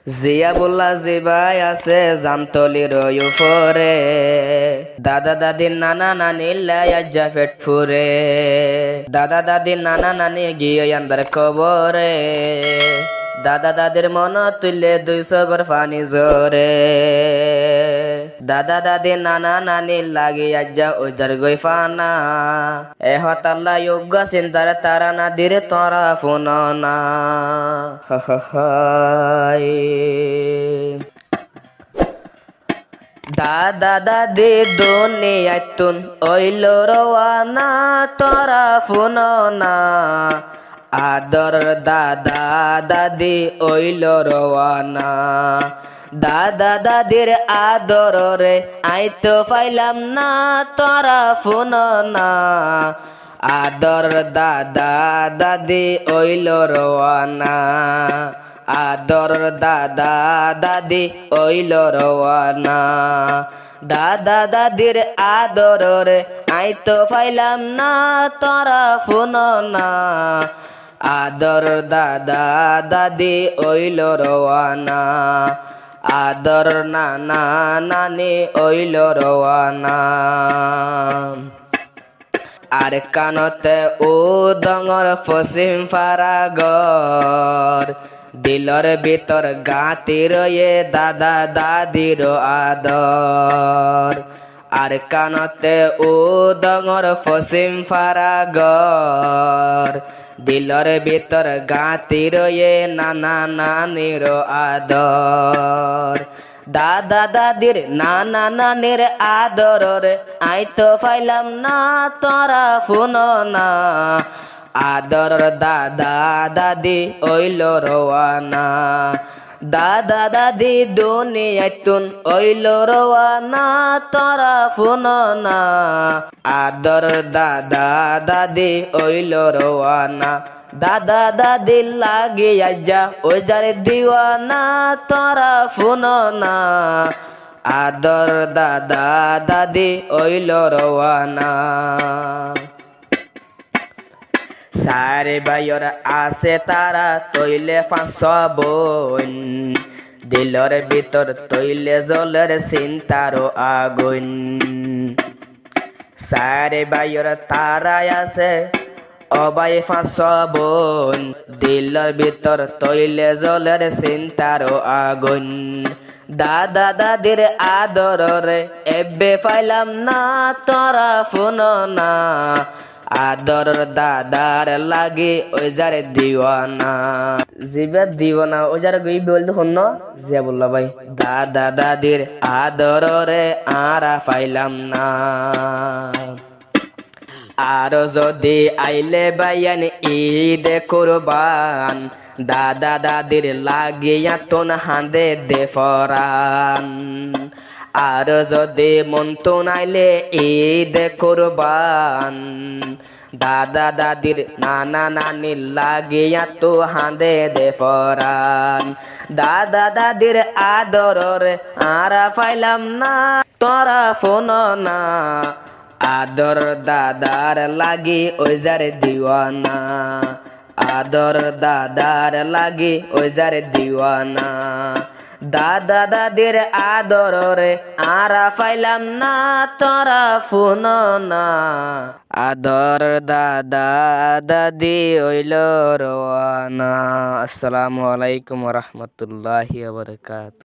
জিয়া বললা জিবাই আছে জামতলির উপরে, দাদা দাদির নানা নানি লাইয়া পেট ফুরে, দাদা দাদির নানা নানি গিয়ে আন্দার কবরে, দাদা দাদির মন তুললে 200 ঘর পানি জোরে, দাদা দাদির নানা নানি লাগি আজ্জা ওইদার গই ফানা, এ হতাল্লা যোগ্য চিন্তার তারা না দিরে তোরা ফোন না। দাদা দাদি দুনিয়াতুন ওইল রওয়ানা তোরা ফোন না, আদর দাদা দাদি ওইল রওয়ানা, দাদা দাদির আদরে আই তো পাইলাম না তোরা ফোন না, আদর দাদা দাদি ওইল রওয়ানা, আদর দাদা দাদি ওইল রওয়ানা, দাদা দাদির আদরে আই তো পাইলাম না তোরা ফোন না, আদর দাদা দাদি ওইল রওয়ানা, আদর নানা নানি ওইল রওয়ানা। আর কানতে ও ডঙর পশ্চিম ফারাগর, দিলর ভিতর গাঁতি রয়ে দাদা দাদির আদর, আর কানতে ও ডঙর পশ্চিম ফারাগর, দিলর ভিতর গাঁতি রয়ে নানা নানির আদর, দাদা দাদির নানা নানির আদরে আই তো পাইলাম না তোরা ফোন না, আদর দাদা দাদি ওইল রওয়ানা, দাদা দাদি দুনিয়াতুন ওইল রওয়ানা তোরা ফোন না, আদর দাদা দাদি ওইল রওয়ানা, দাদা দাদি লাগি আজ্জা ওই যারে দিওয়ানা তোরা ফোন না, আদর দাদা দাদি ওইল রওয়ানা। সারে বাইর আছে তারা তৈলে 500 বোন, দিলর ভিতর তৈলে জলের চিন্তারও আগুন, সারে বাইর তারা আছে অবাই 500 বোন, দিলর ভিতর তৈলে জলের চিন্তারও আগুন, দাদা দাদির আদরে এবে পাইলাম না তোরা ফোন না, আদর দাদার লাগি ওই যারে দিওয়ানা, জিবে দিওয়ানা ওই যারে গই বলতে হন যে বললা ভাই, দাদা দাদির আদরে আরা পাইলাম না। আর যদি আইলে বাইয়ান ঈদ কুরবান, দাদা দাদির লাগিয়া তোন হাঁদে দে ফরান, আর যদি মন তো নাইলে ঈদ কুরবান, দাদা দাদির নানা নানির লাগিয়া তো হাঁদে দে ফরান, দাদা দাদির আদরে আরা পাইলাম না তোরা ফোন না, আদর দাদার লাগি ওই যারে দিওয়ানা, আদর দাদার লাগি ওই যারে দিওয়ানা, দাদা দাদির আদরে আরা পাইলাম না তোরা ফোন না, আদর দাদা দাদি ওইল রওয়ানা। আসসালামু আলাইকুম ওয়া রাহমাতুল্লাহি ওয়া বারাকাতুহু।